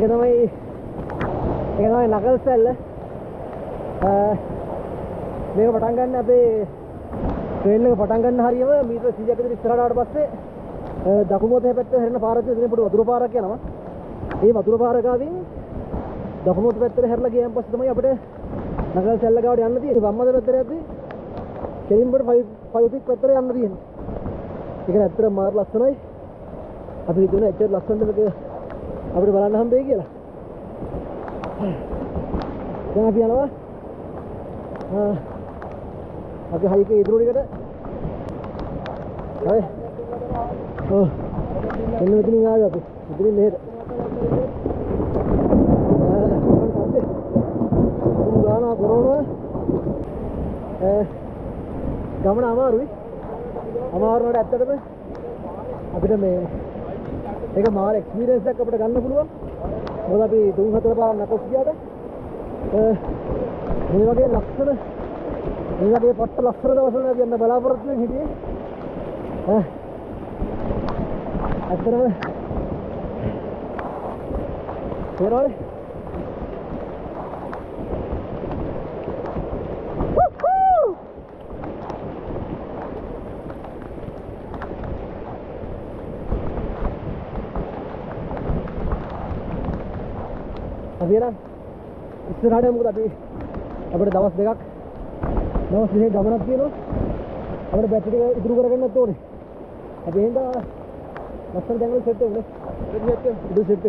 ඒක තමයි නගල් සැල්ල. මේක පටන් ගන්න අපේ ට්‍රේන් එක පටන් ගන්න හරියම මීටර 100ක් විතර ඉස්සරහට ආවට පස්සේ දකුණු අතේ පැත්තේ හැරෙන පාරක් තියෙන පොඩි වතුර පාරක් යනවා. ඒ වතුර පාර ගාවින් දකුණු අත පැත්තට හැරලා ගියන් පස්සේ තමයි අපිට නගල් සැල්ල ගාවට යන්න තියෙන්නේ. වම් අත පැත්තට යද්දී කෙලින්බට 5 පික් පැත්තට යන්න තියෙන්නේ. ඒක ඇත්තටම මාර ලස්සනයි. අපි හිතුවේ ඇත්තට ලස්සනද අපිට බලන්න හම්බෙයි කියලා. දැන් අපි යනවා අපි හයිකේ ඉදිරියට හරි එන්න මෙතනින් ආවේ අපි ඉතින් මෙහෙට ගානා කරනවා ගමන අමාරුයි අමාරුනට ඇත්තටම අපිට මේ ඒක මාර එක්ස්පීරියන්ස් එකක් අපිට ගන්න පුළුවන් මොකද අපි 3-4 පාරක් නැකොස් ගියාට මේ වගේ ලස්සන මේ වගේ පොට්ට ලස්සන දවසවල අපි යන්න බලාපොරොත්තු වෙමින් හිටියේ අතරම පෙරවලේ අපි යන ඉස්සරහට මොකද අපි අපිට දවස් දෙකක් දවස් දෙකක් ගමනක් තියෙනවා අපිට බැටරි ටික ඉතුරු කරගන්නත් ඕනේ අපි එහෙනම් ලස්සන දැන් වල සෙට් වෙන්නේ ඉතින් සෙට්